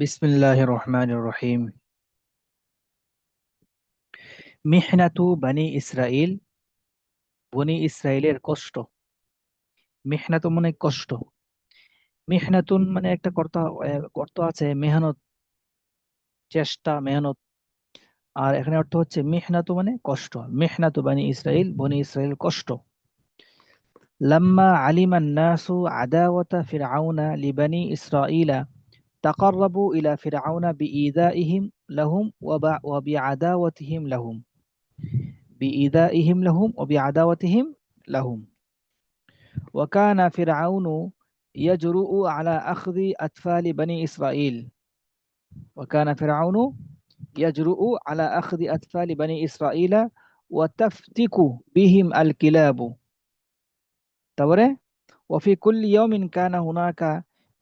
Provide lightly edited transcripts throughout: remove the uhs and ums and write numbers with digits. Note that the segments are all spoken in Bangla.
বিসমিল্লাহির রহমানির রহিম। মিহনাতু বানি ইসরাইল, বনি ইসরাইলের কষ্ট। মিহনাতু মানে কষ্ট। মিহনাতুন মানে একটা অর্থ আছে মেহনত, চেষ্টা, মেহনত। আর এখানে অর্থ হচ্ছে মিহনাতু মানে কষ্ট। মিহনাতু বানি ইসরাইল, বনি ইসরাইল কষ্ট। লাম্মা আলিমান নাসু আদাওয়াতা ফিরআউনা লিবানি ইসরাইলা তাকাররাবু ইলা ফিরআউনা বিইদাইহিম লাহুম ওয়া বিআদাওয়াতিহিম লাহুম ওয়া বিআদাওয়াতিহিম লাহুম। وكان فرعون يجرؤ على أخذ أطفال بني إسرائيل وكان فرعون يجرؤ على أخذ أطفال بني إسرائيل وتفتك بهم الكلاب. তারপরে وفي كل يوم كان هناك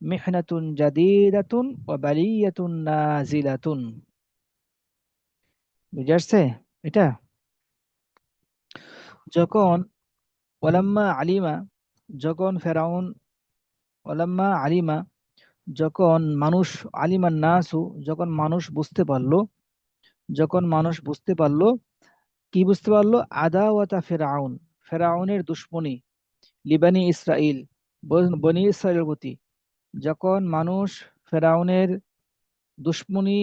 محنة جديدة وبلية نازلة. বুঝে আসছে এটা? যখন ওয়ালাম্মা আলিমা, যখন ফেরাউন, ওয়ালাম্মা আলিমা যখন মানুষ, আলিমান নাসু যখন মানুষ বুঝতে পারলো, যখন মানুষ বুঝতে পারলো, কি বুঝতে পারলো? আদাওয়াতা ফেরাউন, ফেরাউনের দুশমনী, লিবানি ইসরাইল, বনি ইসরাইলের প্রতি। যখন মানুষ ফেরাউনের দুশমনী,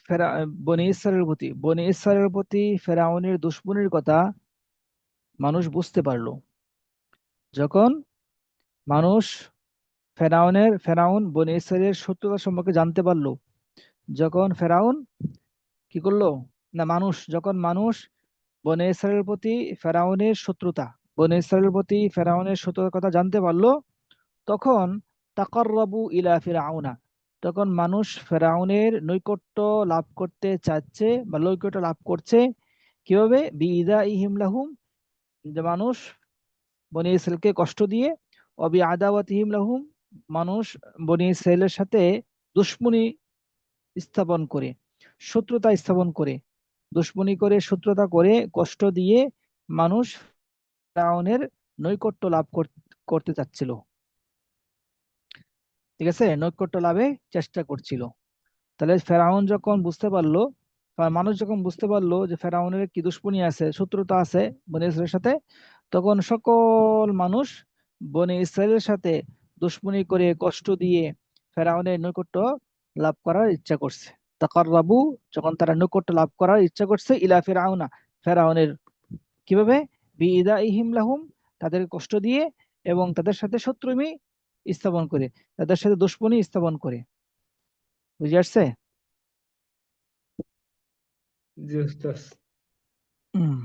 ফেরা বনি ইসরাইলের প্রতি, বনি ইসরাইলের প্রতি ফেরাউনের দুশমনির কথা মানুষ বুঝতে পারলো, যখন মানুষ ফেরাউন বনি ইসরাইলের শত্রুতা সম্পর্কে জানতে পারলো, যখন ফেরাউন কি করলো, না মানুষ, যখন মানুষ বনে ইসরায়েলের প্রতি ফেরাউনের শত্রুতা, বনে ইসরায়েলের প্রতি ফেরাউনের শত্রুতার কথা জানতে পারলো, তখন তাকাররাবু ইলা ফিরআউনা, তখন মানুষ ফেরাউনের নৈকট্য লাভ করতে চাচ্ছে বা নৈকট্য লাভ করছে। কিভাবে? বিইদাইহিম লাহুম, যে মানুষ বনি ইসরায়েলকে কষ্ট দিয়ে, অবি আদাওয়াতিহিম লাহুম, মানুষ বনি ইসরায়েলের সাথে দুশ্মনী স্থাপন করে, শত্রুতা স্থাপন করে, দুশ্মনী করে, শত্রুতা করে, কষ্ট দিয়ে মানুষ ফেরাউনের নৈকট্য লাভ করতে চাচ্ছিল। ঠিক আছে, নৈকট্য লাভে চেষ্টা করছিল। তাহলে ফেরাউন যখন বুঝতে পারলো, বা মানুষ যখন বুঝতে পারলো যে ফেরাউনের কি দুশ্মনী আছে, শত্রুতা আছে বনি ইসরায়েলের সাথে, তখন সকল মানুষ বনি ইসরায়েলের সাথে দুশ্মনী করে, কষ্ট দিয়ে ফেরাউনের নৈকট্য লাভ করার ইচ্ছা করছে। তাকাররাবু, যখন তারা নৈকট্য লাভ করার ইচ্ছা করছে, ইলা ফিরআউনা, ফেরাউনের। কিভাবে? বিইদাইহিম লাহুম, তাদের কষ্ট দিয়ে এবং তাদের সাথে শত্রুমি স্থাপন করে, তাদের সাথে দুশ্মনী স্থাপন করে। বুঝে আসছে? জি উস্তাদ। উম।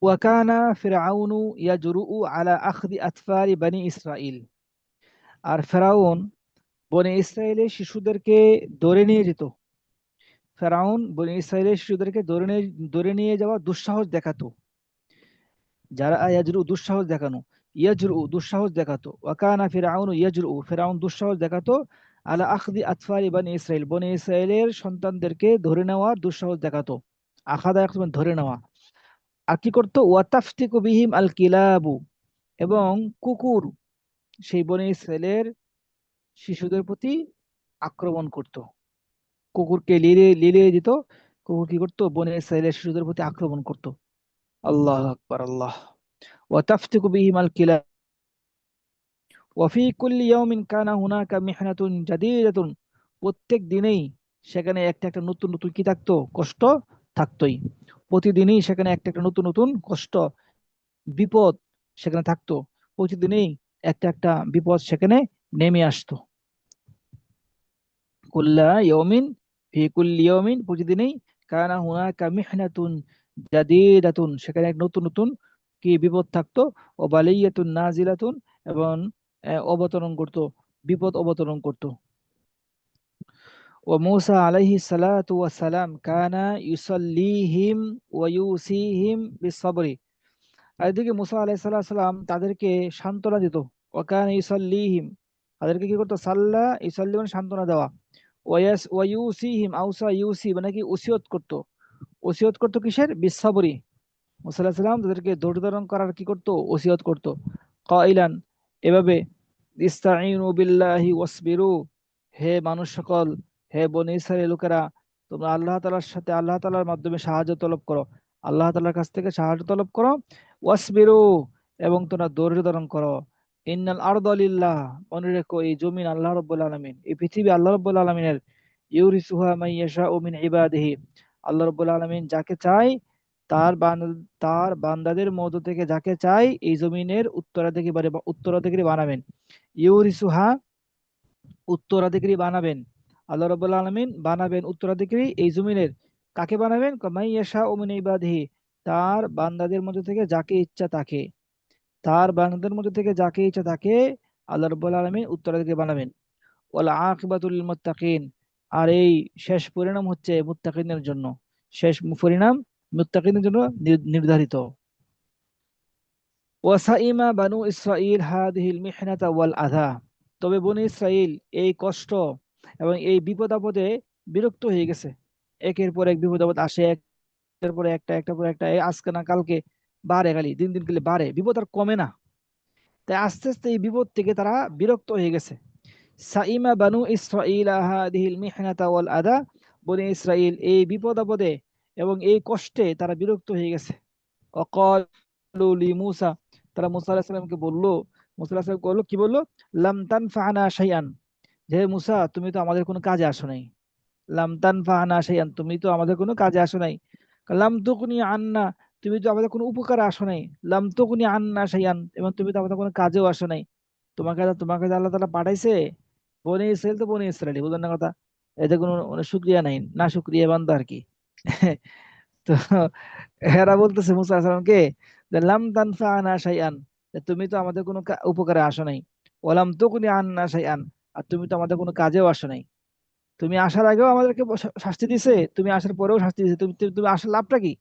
ওয়াকানা ফিরআউনু ইয়াজরুউ আলা আখদি আতফালি বনি ইসরাইল, আর ফেরাউন বনি ইসরায়েলের শিশুদেরকে ধরে নিয়ে যেত। ফেরাউন বনি ইসরায়েলের শিশুদেরকে ধরে নিয়ে যাওয়ার দুঃসাহস দেখাতো। যারা ইয়াজরু দুঃসাহস দেখানো, ইয়াজরু দুঃসাহস দেখাতো, ওয়াকানা ফিরআউন ইয়াজরু, ফিরআউন দুঃসাহস দেখাতো, আলা আখদি আতফালি বনি ইসরাইল, বনি ইসরায়েলের সন্তানদেরকে ধরে নেওয়ার দুঃসাহস দেখাতো। আখাদা এক সময় ধরে নেওয়া। আর কি করতো? ওয়াতাফতিকু বিহিম আল কিলাবু, এবং কুকুর সেই বনি ইসরায়েলের শিশুদের প্রতি আক্রমণ করত। কুকুরকে লিলিয়ে লিলিয়ে দিত। কুকুর কি করতো? বনি ইসরায়েলের শিশুদের প্রতি আক্রমণ করত। আল্লাহ আকবার, আল্লাহ। ওয়াতাফতিকু বিহিম আল কিলাব ওয়াফি কুল্লি ইয়াউমিন কানা হুনাকা মিহনাতুন জাদীদাতুন, প্রত্যেক দিনেই সেখানে একটা একটা নতুন নতুন কি থাকতো? কষ্ট থাকতোই। প্রতিদিনই সেখানে একটা একটা নতুন নতুন কষ্ট, বিপদ সেখানে থাকতো। প্রতিদিনই একটা একটা বিপদ সেখানে নেমে আসতো। কুল্লা ইয়াউমিন, ফি কুল্লি ইয়াউমিন, প্রতিদিনই, কানা হুনাকা মিহনাতুন জাদীদাতুন, সেখানে এক নতুন নতুন কি বিপদ থাকতো। ও বালিয়াতুন নাজিলাতুন, এবং অবতরণ করতো, বিপদ অবতরণ করতো। ও মূসা আলাইহি সালাতু ওয়াস সালাম কানা ইউসাল্লিহিম ওয়া ইউসিহিম বিসসবরি, আর এদিকে মুসা আলাইহিস সালাম তাদেরকে সান্ত্বনা দিত। ওয়া কানা ইউসাল্লিহিম, তাদেরকে কি করতো? সাল্লা, ইউসাল্লি মানে সান্ত্বনা দেওয়া। ওয়া ইউসিহিম, আউসা ইউসি মানে কি? ওসিয়ত করতো। ওসিয়ত করতো কিসের? বিসসবরি। মুসা আলাইহিস সালাম তাদেরকে ধৈর্য ধারণ করার কি করতো? ওসিয়ত করতো। কাইলান, এভাবে, ইস্তাঈনু বিল্লাহি ওয়াসবিরু, হে মানুষ সকল, হে বনী ইসরাইলের লোকেরা, তোমরা আল্লাহ তাআলার সাথে আল্লাহ তাআলার মাধ্যমে সাহায্য তলব করো, আল্লাহ তাআলার কাছ থেকে সাহায্য তলব করো। ওয়াসবিরু, এবং তোমরা ধৈর্য ধারণ করো। ইন্নাল আরদা লিল্লাহ, মনে রেখো এই জমিন আল্লাহ রাব্বুল আলামিন, এই পৃথিবী আল্লাহ রাব্বুল আলামিনের। ইউরিসুহা মান ইয়াশাউ মিন ইবাদিহি, আল্লাহ রাব্বুল আলামিন যাকে চায় তার বান্দাদের মধ্য থেকে যাকে চায় এই জমিনের উত্তরাধিকারী বানাবেন। ইউরিসুহা, উত্তরাধিকারী বানাবেন। আল্লাহ রাব্বুল আলামিন বানাবেন উত্তরাধিকারী এই জমিনের। কাকে বানাবেন? মাই ইয়াশাউ মিন ইবাদিহি, তার বান্দাদের মধ্য থেকে যাকে ইচ্ছা তাকে, তার বান্দাদের মধ্যে থেকে যাকে ইচ্ছা তাকে আল্লাহ রাব্বুল আলামিন উত্তরাধিকারী বানাবেন। ওয়াল আকিবাতুল লিল মুত্তাকিন, আর এই শেষ পরিণাম হচ্ছে মুত্তাকিনের জন্য, শেষ পরিণাম মুত্তাকিনের জন্য নির্ধারিত। ওয়াসাইমা বানু ইসরাইল হাদিহিল মিহনাতা ওয়াল আযা, তবে বনী ইসরাইল এই কষ্ট এবং এই বিপদ আপদে বিরক্ত হয়ে গেছে। একের পর এক বিপদ আপদ আসে, একের পর একটা, একটা পর একটা, এই আজকে না কালকে বাড়ে, খালি দিন দিন খালি বাড়ে, বিপদ আর কমে না। তাই আস্তে আস্তে এই বিপদ থেকে তারা বিরক্ত হয়ে গেছে। সাইমা বানু ইসরাইল হাদিহিল মিহনাতা ওয়াল আযা, বনী ইসরাইল এই বিপদ আপদে এবং এই কষ্টে তারা বিরক্ত হয়ে গেছে। অকালু লিমূসা, তারা মুসা আলাইহিস সালামকে বলল, মুসা আলাইহিস সালাম বলল, কি বলল? লাম তানফা'না শাইআন, যে মুসা তুমি তো আমাদের কোনো কাজে আসো নাই। লাম তানফা'না শাইআন, তুমি তো আমাদের কোনো কাজে আসো নাই। লাম তুগনি আন্না, তুমি তো আমাদের কোনো উপকারে আসো নাই। লাম তুগনি আন্না শাইআন, এবং তুমি তো আমাদের কোনো কাজেও আসো নাই। তোমাকে যে আল্লাহ তাআলা পাঠাইছে, বনি ইসরাইল তো বনি ইসরাইলি, বুঝলেন না কথা? এতে কোনো মানে শুকরিয়া নাই, না শুকরিয়া বান্দা আর কি। তো এরা বলতেছে মুসা আলাইহিস সালামকে যে লাম তানফা'না শাইআন, যে তুমি তো আমাদের কোনো উপকারে আসো নাই। ওয়ালাম তুগনি আন্না শাইআন, আর তুমি তো আমাদের কোনো কাজেও আসো নাই। তুমি আসার আগেও আমাদেরকে শাস্তি দিছে, তুমি আসার পরেও শাস্তি দিছে, তুমি তুমি তুমি আসার লাভটা কি?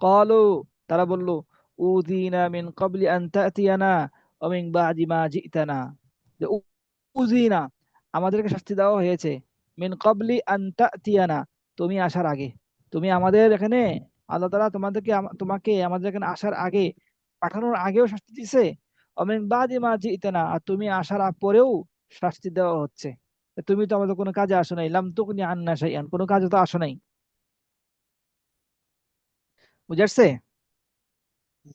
ক্বালু, তারা বলল, উযিনা মিন ক্বাবলি আন তা'তিয়ানা ওয়া মিন বা'দি মা জি'তানা, যে উযিনা, আমাদেরকে শাস্তি দেওয়া হয়েছে, মিন ক্বাবলি আন তা'তিয়ানা, তুমি আসার আগে, তুমি আমাদের এখানে, আল্লাহ তাআলা তোমাকে আমাদের এখানে আসার আগে, পাঠানোর আগেও শাস্তি দিছে। ওয়া মিন বা'দি মা জি'তানা, আর তুমি আসার পরেও শাস্তি দেওয়া হচ্ছে। তুমি তো আমাদের কোনো কাজে আসো নাই, লাম তুগনি আন্না শাইআন, কোনো কাজে তো আসো নাই। বুঝে আসছে?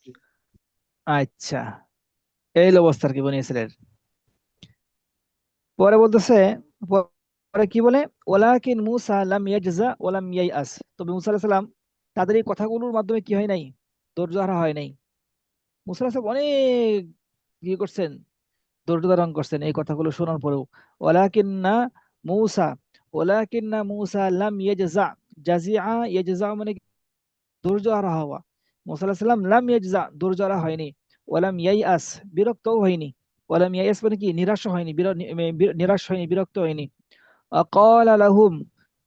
জি। আচ্ছা, এই হলো অবস্থা আর কি বনি ইসরাইলের। পরে বলতেছে, পরে কি বলে? ওয়ালাকিন মুসা লাম ইয়াজজা ওয়া লাম ইয়াইআস, তবে মুসা আলাইহিস সালাম তাদের এই কথাগুলোর মাধ্যমে কি হয় নাই? ধৈর্য হারা হয় নাই। মুসা আলাইহিস সালাম অনেক ইয়ে করছেন, ধৈর্য ধারণ করছেন এই কথাগুলো শোনার পরেও। ওয়ালাকিন্না মুসা, ওয়ালাকিন্না মুসা লাম ইয়াজজা, জাজিআ ইয়াজজা মানে ধৈর্য হারা হওয়া। মুসা আলাইহিস সালাম লাম ইয়াজজা, ধৈর্য হারা হয়নি। ওয়ালাম ইয়াইআস, বিরক্তও হয়নি। ওয়ালাম ইয়াইআস মানে কি? নিরাশ হয়নি, নিরাশ হয়নি, বিরক্ত হয়নি। ক্বালা লাহুম,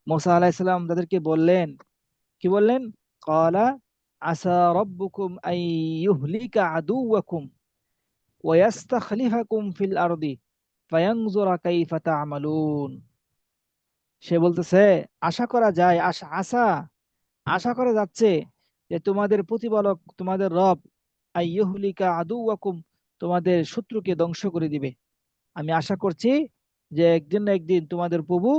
মুসা আলাইহিস সালাম তাদেরকে বললেন, কি বললেন? ক্বালা আসা রাব্বুকুম আন ইউহলিকা আদুওয়াকুম ওয়া ইস্তাখলিফাকুম ফিল আরদি ফায়ানজুরা কাইফা তা'মালুন। সে বলতেছে, আশা করা যায়, আশা আশা আশা করা যাচ্ছে যে তোমাদের প্রতিপালক, তোমাদের রব, আইয়ুহলিকা আদুওয়াকুম, তোমাদের শত্রুকে ধ্বংস করে দিবে। আমি আশা করছি যে একদিন না একদিন তোমাদের প্রভু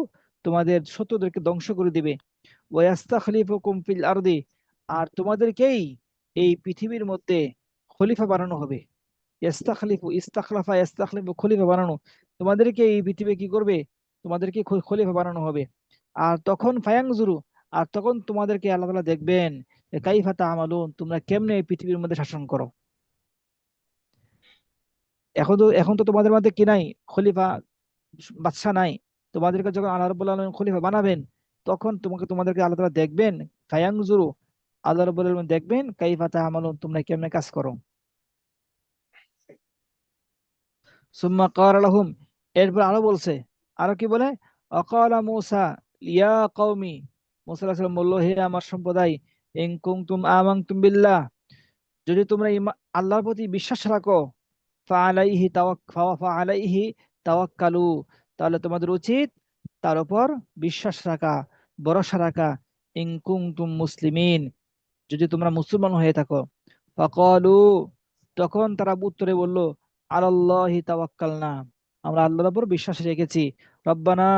তোমাদের শত্রুদেরকে ধ্বংস করে দিবে। ওয়াস্তাখলিফুকুম ফিল আরদি, আর তোমাদেরকেই এই পৃথিবীর মধ্যে খলিফা বানানো হবে। ইস্তাখলিফু, ইস্তাখলাফা ইস্তাখলিফু, খলিফা বানানো। তোমাদেরকে এই পৃথিবী কি করবে? তোমাদেরকে খলিফা বানানো হবে। আর তখন ফায়াংজুরু, আর তখন তোমাদেরকে আল্লাহ তাআলা দেখবেন যে কাইফা তা'মালুন, তোমরা কেমনে এই পৃথিবীর মধ্যে শাসন করো। এখন তো তোমাদের মধ্যে কি নাই? খলিফা, বাদশা নাই। তোমাদেরকে যখন আল্লাহ রাব্বুল আলামিন খলিফা বানাবেন, তখন তোমাদেরকে আল্লাহ তাআলা দেখবেন, ফায়াংজুরু, আল্লাহ রাব্বুল আলামিন দেখবেন কাইফা তা'মালুন, তোমরা কেমনে কাজ করো। সুম্মা ক্বালা লাহুম, এরপর আরো বলছে, আরো কি বলে? অকালা মূসা ইয়া কওমি, মূসা আলাইহিস সালাম বলল, হে আমার সম্প্রদায়, ইন কুনতুম আমানতুম বিল্লাহ, যদি তোমরা আল্লাহর প্রতি বিশ্বাস রাখো, ফাআলাইহি তাওয়াক্কালু, তাহলে তোমাদের উচিত তার উপর বিশ্বাস রাখা, ভরসা রাখা। ইন কুনতুম মুসলিমিন, যদি তোমরা মুসলমান হয়ে থাকো। ফাকালু, তখন তারা উত্তরে বলল, আলাল্লাহি তাওয়াক্কালনা, আমরা আল্লাহর উপর বিশ্বাস রেখেছি। রব্বানা,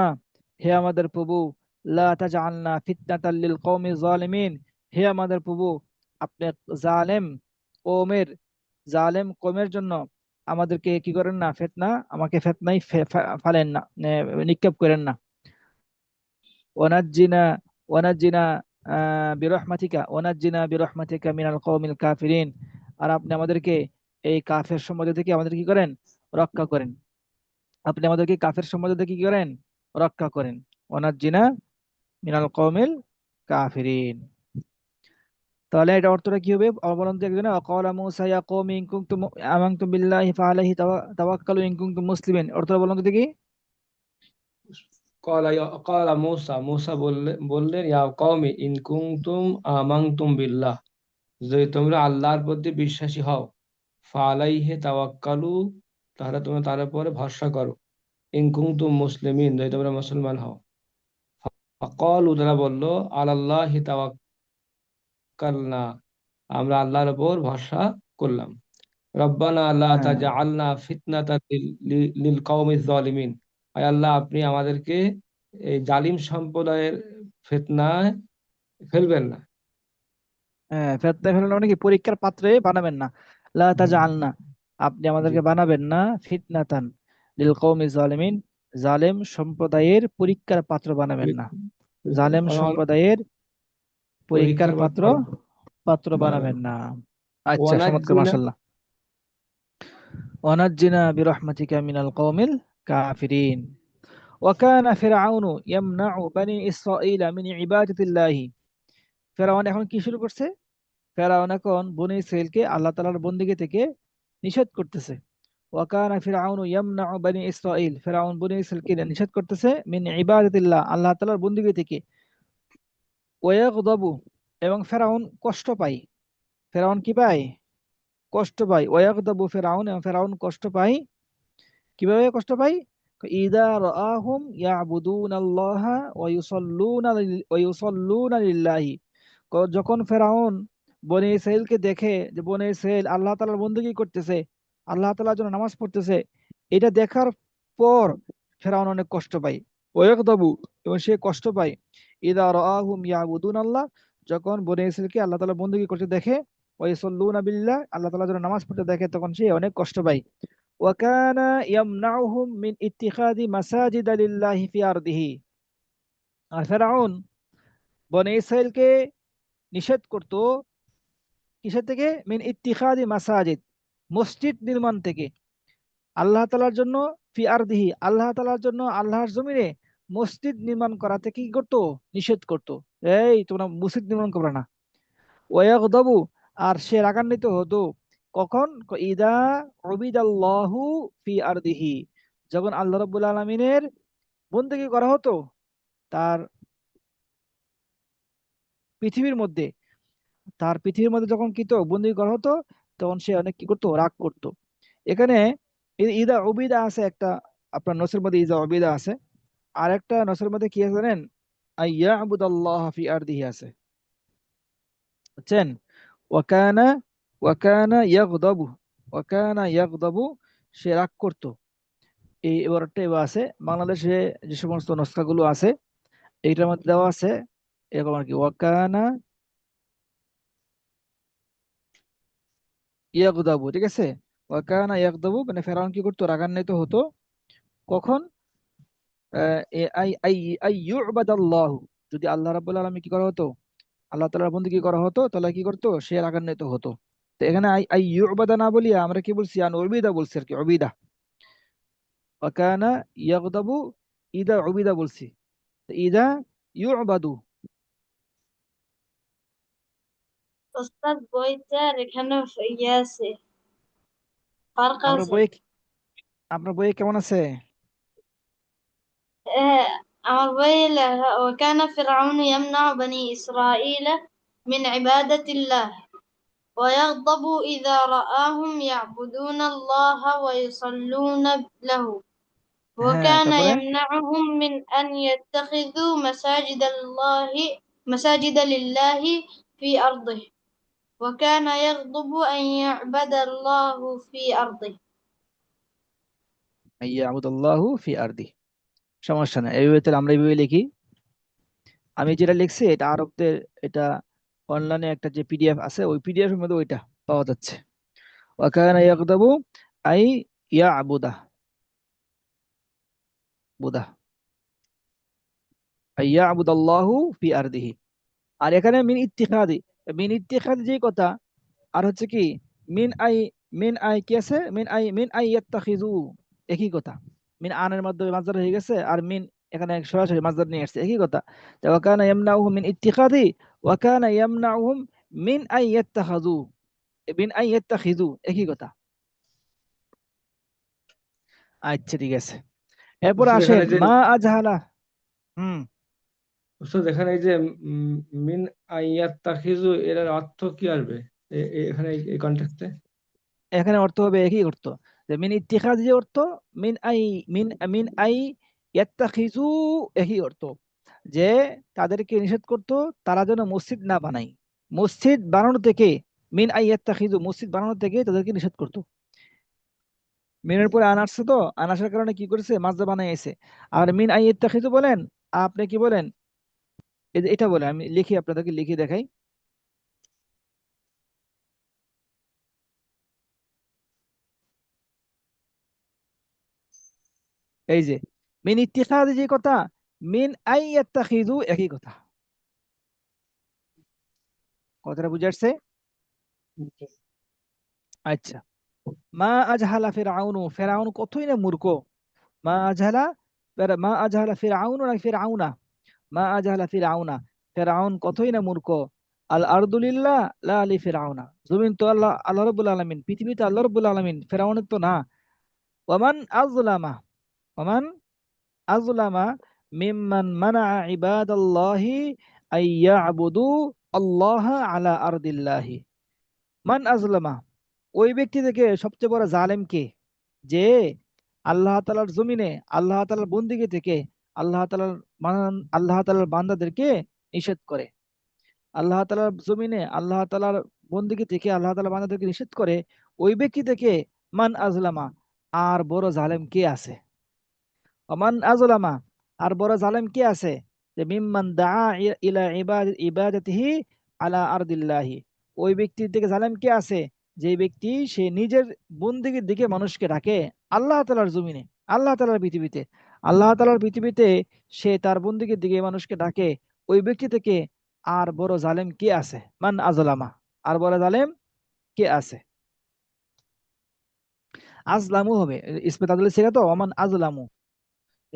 হে আমাদের প্রভু, লা তাজআলনা ফিতনাতাল লিল কওমি জালিমিন, হে আমাদের প্রভু, আপনি জালেম কওমের জালেম কওমের জন্য আমাদেরকে কি করেন না, ফিতনা, আমাকে ফিতনায় ফালেন না, নিক্ষেপ করেন না। ওয়ানাজ্জিনা ওয়ানাজ্জিনা বিরহমাতিকা মিনাল কওমিল কাফিরিন, আর আপনি আমাদেরকে এই কাফের সমাজ থেকে আমাদের কি করেন, রক্ষা করেন। আপনি আমাদেরকে কাফের সমাজ থেকে কি করেন, রক্ষা করেন। ওয়ানাজ্জিনা মিনাল কওমিল কাফিরিন। তাহলে এটা অর্থটা কি হবে আবার বলুন তো একজনে, ওয়াকালা মূসা ইয়া কওমি ইন কুনতুম আমানতুম বিল্লাহি ফাআলাইহি তাওয়াক্কালু ইন কুনতুম মুসলিমিন, অর্থটা বলুন তো দেখি। কালা মূসা, মূসা বললেন, ইয়া কওমি ইন কুনতুম আমানতুম বিল্লাহ, যদি তোমরা আল্লাহর প্রতি বিশ্বাসী হও, ফালাইহি তাওয়াক্কালু, তাহলে তোমরা তার উপরে ভরসা করো, ইন কুনতুম মুসলিমিন, যদি তোমরা মুসলমান হও। ফাকালু, তারা বলল, আলাল্লাহি তাওয়াক্কালনা, আমরা আল্লাহর উপর ভরসা করলাম। রব্বানা লা হ্যাঁ, তাজআলনা ফিতনাতাল লিল কওমিজ জালিমিন, আয় আল্লাহ, আপনি আমাদেরকে এই জালিম সম্প্রদায়ের ফিতনায় ফেলবেন না। হ্যাঁ, ফেতনা ফেলানো মানে কি, পরীক্ষার পাত্রে বানাবেন না। লা তাজআলনা, আপনি জি, আমাদেরকে বানাবেন না, ফিতনাতান লিল কওমি জালিমিন, জালেম সম্প্রদায়ের পরীক্ষার পাত্র বানাবেন না। জালেম সম্প্রদায়ের পরীক্ষার পরীক্ষার পাত্র পাত্র বানাবেন। বানাবেন না। আচ্ছা, চমৎকার, ওয়ানাজ্জিনা, মাশাআল্লাহ। ওয়ানাজ্জিনা বিরহমাতিকা মিনাল কওমিল কাফিরিন। ওয়াকানা ফিরআউনু ইয়ামনাউ বানি ইসরাঈলা মিন ইবাদাতিল্লাহি, ফেরাউন এখন কি শুরু করছে, ফেরাউন এখন বনী ইসরাইলকে আল্লাহ তাআলার বন্দেগী থেকে নিষেধ করতেছে। ওয়াকানা ফিরআউনু ইয়ামনাউ বানি ইসরাঈল, ফেরাউন বনী ইসরাইলকে নিষেধ করতেছে মিন ইবাদাতিল্লাহ, আল্লাহ তাআলার বন্দেগী থেকে। ওয়াগদাবু, এবং ফেরাউন কষ্ট পায়। ফেরাউন কি পায়, কষ্ট পায়। ওয়াগদাবু ফেরাউন, এবং ফেরাউন কষ্ট পায়। কিভাবে কষ্ট পায়, ইদা রাআহুম ইয়াবুদুনাল্লাহা ওয়া ইউসাল্লুনা লিল্লাহি, যখন ফেরাউন বনি ইসরাইলকে দেখে যে বনি ইসরাইল আল্লাহ তাআলার বন্দেগী করতেছে, আল্লাহ তাআলার জন্য নামাজ পড়তেছে, এটা দেখার পর ফেরাউন অনেক কষ্ট পায়। ওয়াগদাবু, এবং সে কষ্ট পায়। ইদা রাআহুম ইয়াবুদুন আল্লাহ, যখন বনি ইসরাইলকে আল্লাহ তাআলার বন্দেগী করতে দেখে, ওয়া ইউসাল্লুনা বিল্লাহ, আল্লাহ তাআলার জন্য নামাজ পড়তে দেখে, তখন সে অনেক কষ্ট পায়। ওয়াকানা ইয়ামনাউহুম মিন ইত্তিখাদি মাসাজিদা লিল্লাহি ফি আরদিহি, আর ফেরাউন বনি ইসরাইলকে নিষেধ করত কিসের থেকে, মিন ইত্তিখাদি মাসাজিদ, মসজিদ নির্মাণ থেকে, আল্লাহ তাআলার জন্য, ফি আরদিহি, আল্লাহ তাআলার জন্য আল্লাহর জমিনে মসজিদ নির্মাণ করা থেকে কি করতো, নিষেধ করতো। এই তোমরা মসজিদ নির্মাণ করবে না। ওয়াগদাবু, আর সে রাগান্বিত হতো কখন, ইদা উবিদাল্লাহু ফি আরদিহি, যখন আল্লাহ রাব্বুল আলামিনের বন্দেগী করা হতো তার পৃথিবীর মধ্যে, যখন কি তো বন্দেগী করা হতো, তখন সে অনেক কি করতো, রাগ করতো। এখানে ইদা উবিদা আছে একটা, আপনার নসের মধ্যে ইদা উবিদা আছে, আর একটা নসের মধ্যে কি আছে জানেন, আইয়াবুদাল্লাহ ফি আরদিহি আছে, বুঝছেন। ওয়াকানা ওয়াকানা ইয়াগদাবু ওয়াকানা ইয়াগদাবু, সে রাগ করতো। এই এবারটা এবার আছে বাংলাদেশে, যে সমস্ত নস্কাগুলো আছে এইটার মধ্যে দেওয়া আছে এরকম আর কি, ওয়াকানা ইয়াগদাবু, ঠিক আছে। ওয়াকানা ইয়াগদাবু মানে ফেরাউন কি করতো, রাগান্বিত হতো কখন, আই আই আই ইউবাদাল্লাহু, যদি আল্লাহ রাব্বুল আলামিন কি করা হতো, আল্লাহ তাআলার বন্দেগী করা হতো, তাহলে কি করতো, সে রাগান্বিত হতো। তো এখানে আই আই ইউবাদা না বলিয়া আমরা কি বলছি, আন উবিদা বলছি আর কি, উবিদা। ওয়াকানা ইয়াগদাবু, ইদা উবিদা বলছি। তো ইদা ইউবাদু, ওস্তাদ বইটার এখানে ইয়ে আছে, ফার্ক আপনার আছে। বইয়ে আপনার বইয়ে কেমন আছে? آه، আমার বইয়ে লেখা وكان فرعون يمنع بني إسرائيل من عبادة الله ويغضب إذا رآهم يعبدون الله ويصلون له হ্যাঁ, وكان তারপরে يمنعهم من أن يتخذوا مساجد لله في أرضه وكان يغضب أن يعبد الله في أرضه আইয়াবুদাল্লাহু ফি আরদি। সমস্যা নাই, এইভাবে তাহলে আমরা এইভাবে লিখি। আমি যেটা লিখছি এটা আরবদের, এটা অনলাইনে একটা যে পিডিএফ আছে ওই পিডিএফ এর মধ্যে ওইটা পাওয়া যাচ্ছে। ওয়াকানা ইয়াকদাবু আই ইয়াবুদা, বুদা আই ইয়াবুদাল্লাহু ফি আরদিহি। আর এখানে মিন ইত্তিখাদি যে কথা, আর হচ্ছে কি মিন আই, মিন আই কি আছে, মিন আই ইয়াত্তাখিযু, একই কথা। মিন আনের মাধ্যমে মাসদার হয়ে গেছে, আর মিন এখানে সরাসরি মাসদার নিয়ে আসছে, একই কথা। তো ওয়াকানা ইয়ামনাউহুম মিন ইত্তিখাদি, ওয়াকানা ইয়ামনাউহুম মিন আই ইয়াত্তাখাযু, মিন আই ইয়াত্তাখিযু, একই কথা। আচ্ছা ঠিক আছে, এরপর উস্তাদ আসেন এখানে যে মা আজহালা। হুম। উস্তাদ এখানে এই যে মিন আইয়াত্তাখিযু এর অর্থ কি আসবে এখানে এই কনটেক্সটে? এখানে অর্থ হবে একই অর্থ, যে মিন ইত্তিখাদ যে অর্থ, মিন আই, মিন আই ইয়াত্তাখিজু, একই অর্থ, যে তাদেরকে নিষেধ করতো তারা যেন মসজিদ না বানায়, মসজিদ বানানো থেকে, মিন আই ইয়াত্তাখিজু, মসজিদ বানানো থেকে তাদেরকে নিষেধ করতো। মিনের পরে আন আসছে, তো আন আসার কারণে কি করেছে, মাজদা বানাইছে। আর মিন আই ইয়াত্তাখিজু বলেন, আপনি কি বলেন, এটা বলে আমি লিখি, আপনাদেরকে লিখে দেখাই। এই যে মিন ইত্তিখাদ যে কথা, মিন আই ইয়াত্তাখিজু একই কথা। কথাটা বুঝে আসছে? আচ্ছা। মা আজহালা ফিরআউনু, ফেরাউন কতই না মূর্খ। মা আজহালা, মা আজহালা ফিরআউনু না ফিরআউনা, মা আজহালা ফিরআউনা, ফেরাউন কতই না মূর্খ। আল আরদুলিল্লাহ লা আলি ফিরআউনা, জমিন তো আল্লাহ, আল্লাহ রাব্বুল আলামিন, পৃথিবী তো আল্লাহ রাব্বুল আলামিন, ফেরাউনের তো না। ওয়ামান আযলামা, ওয়ামান আযলামা মিম্মান মানাআ ইবাদাল্লাহি আইয়াবুদু আল্লাহ আলা আরদিল্লাহি। মান আযলামা, ওই ব্যক্তি থেকে সবচেয়ে বড় জালেম কে, যে আল্লাহ তাআলার জমিনে আল্লাহ তাআলার বন্দিগি থেকে আল্লাহ তাআলার আল্লাহ তাআলার বান্দাদেরকে নিষেধ করে, আল্লাহ তাআলার জমিনে আল্লাহ তাআলার বন্দিগি থেকে আল্লাহ তাআলার বান্দাদেরকে নিষেধ করে, ওই ব্যক্তি থেকে মান আজলামা, আর বড় জালেম কে আছে। ওমান আজলামা, আর বড় জালেম কে আছে, যে মিম্মান দাআ ইলা ইবাদাতিহি আলা আরদিল্লাহি, ওই ব্যক্তির থেকে জালেম কে আছে, যে ব্যক্তি সে নিজের বন্দিগির দিকে মানুষকে ডাকে আল্লাহ তাআলার জমিনে, আল্লাহ তাআলার পৃথিবীতে, আল্লাহ তাআলার পৃথিবীতে সে তার বন্দিগির দিকে মানুষকে ডাকে, ওই ব্যক্তি থেকে আর বড় জালেম কে আছে, মান আজলামা, আর বড় জালেম কে আছে। আজলামু হবে, ইসমে তাদুল সিগা তো, ওমান আজলামু,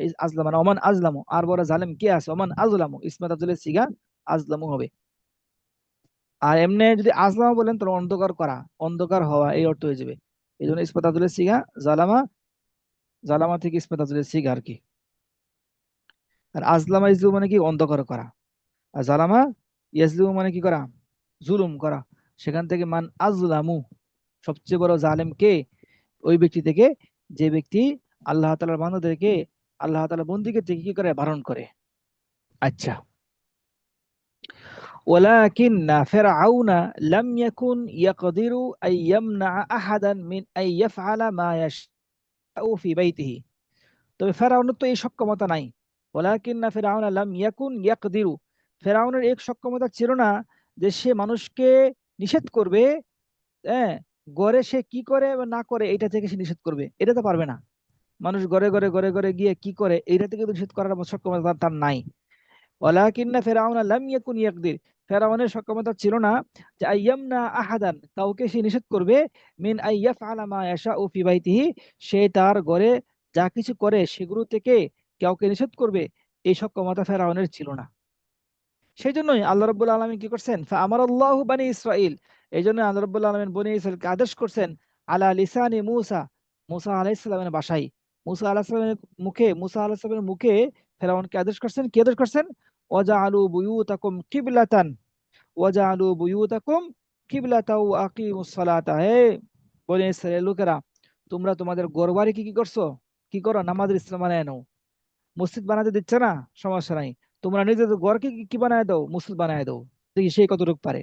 এই আজলাম মানে ওমান আজলামু, আর বড় জালেম কে আছে, ওমান আজলামু, ইসমে তাফদীলের সিগা আজলামু হবে। আর এমনি যদি আজলামা বলেন তাহলে অন্ধকার করা, অন্ধকার হওয়া, এই অর্থ হয়ে যাবে। এই জন্য ইসমে তাফদীলের সিগা জালামা, জালামা থেকে ইসমে তাফদীলের সিগা আর কি। আর আজলামা ইজলু মানে কি, অন্ধকার করা। আর জালামা ইয়াজলু মানে কি করা, জুলুম করা। সেখান থেকে মান আজলামু, সবচেয়ে বড় জালেম কে, ওই ব্যক্তি থেকে যে ব্যক্তি আল্লাহ তাআলার বান্দাদেরকে আল্লাহ তাআলার বন্দিকে থেকে কি করে, বারণ করে। আচ্ছা। ولكن فرعون لم يكن يقدر أن يمنع أحدا من أن يفعل ما يشاء في بيته। তবে ফেরাউনের তো এই সক্ষমতা নাই। ওয়ালাকিন্না ফিরআউনা লাম ইয়াকুন ইয়াকদিরু, ফেরাউনের এক সক্ষমতা ছিল না যে সে মানুষকে নিষেধ করবে, হ্যাঁ, গড়ে সে কি করে বা না করে এটা থেকে সে নিষেধ করবে, এটা তো পারবে না। মানুষ ঘরে ঘরে ঘরে ঘরে গিয়ে কি করে এইটা থেকে তো নিষেধ করার সক্ষমতা তার নাই। ওয়ালাকিন্না ফিরআউনা লাম ইয়াকুন ইয়াকদির, ফেরাউনের সক্ষমতা ছিল না যে আইয়ামনা আহাদান, কাউকে সে নিষেধ করবে, মিন আইয়াফআলা মা ইয়াশাউ ফি বাইতিহি, সে তার ঘরে যা কিছু করে সেগুলো থেকে কাউকে নিষেধ করবে, এই সক্ষমতা ফেরাউনের ছিল না। সেই জন্যই আল্লাহ রাব্বুল আলামিন কি করছেন, ফাআমারাল্লাহু বানি ইসরাইল, এই জন্য আল্লাহ রাব্বুল আলামিন বনি ইসরাইলকে আদেশ করছেন, আলা লিসানি মূসা, মূসা আলাইহিস সালামের ভাষায়, মূসা আলাইহিস সালামের মুখে, মূসা আলাইহিস সালামের মুখে ফেরাউনকে আদেশ করছেন, কি আদেশ করছেন, ওয়াজআলু বুয়ুতাকুম কিবলাতান, ওয়াজআলু বুয়ুতাকুম কিবলাতাও ওয়া আকিমুস সালাতা। হে বনি ইসরাইলের লোকেরা, তোমরা তোমাদের ঘরবাড়ি কি কি করছো, কি করো, নামাজের স্থান বানায় নাও। মসজিদ বানাতে দিচ্ছে না, সমস্যা নাই, তোমরা নিজেদের ঘরকে কি কি বানায় দাও, মসজিদ বানায় দাও, দেখি সেই কতটুকু পারে।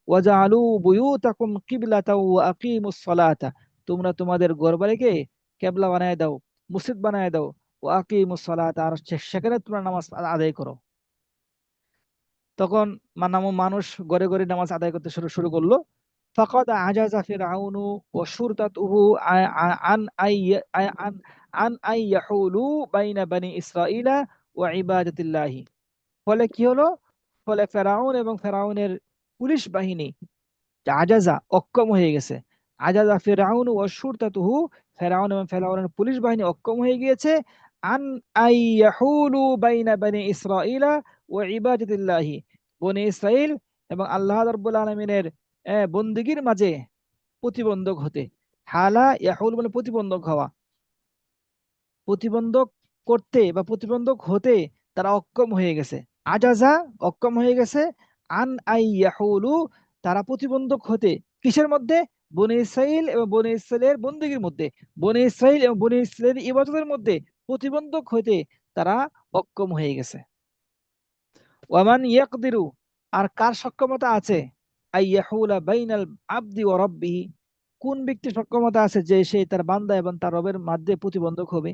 ওয়াজআলু বুয়ুতাকুম কিবলাতাও ওয়া আকিমুস সালাতা, তোমরা তোমাদের ঘরবাড়িকে কেবলা বানায় দাও, মসজিদ বানায় দাও, ও আকিমুস সালাত, আর সেখানে তোমরা নামাজ আদায় করো। তখন মানুষ ঘরে ঘরে নামাজ আদায় করতে শুরু শুরু করলো। ফাকাদ আজাজা ফিরআউনু ওয়া শুরতাতুহু আন আই আন আন আই ইয়াহুলু বাইনা বানি ইসরাঈলা ওয়া ইবাদাতিল্লাহি। ফলে কি হলো? ফলে ফেরাউন এবং ফেরাউনের পুলিশ বাহিনী আজাজা, অক্ষম হয়ে গেছে। আজাজা ফিরআউন ওয়া শুরতাতুহু, ফেরাউন এবং ফেরাউনের পুলিশ বাহিনী অক্ষম হয়ে গিয়েছে। আন আই ইয়াহুলু বাইনা বানি ইসরাঈলা ওয়া ইবাদাতিল্লাহি, বনি ইসরাইল এবং আল্লাহ রাব্বুল আলামিনের বন্দেগীর মাঝে প্রতিবন্ধক হতে। হালা ইয়াহুল মানে প্রতিবন্ধক হওয়া, প্রতিবন্ধক করতে বা প্রতিবন্ধক হতে তারা অক্ষম হয়ে গেছে। আজাজা, অক্ষম হয়ে গেছে। আন আই ইয়াহুলু, তারা প্রতিবন্ধক হতে কিসের মধ্যে? বনি ইসরাইল এবং বনি ইসরাইলের বন্দেগীর মধ্যে, বনি ইসরাইল এবং বনি ইসরাইলের ইবাদতের মধ্যে প্রতিবন্ধক হতে তারা অক্ষম হয়ে গেছে। ওয়ামান ইয়াকদিরু, আর কার সক্ষমতা আছে? আইয়াহুলা বাইনাল আবদি ওয়া রাব্বিহি, কোন ব্যক্তির সক্ষমতা আছে যে সে তার বান্দা এবং তার রবের মধ্যে প্রতিবন্ধক হবে?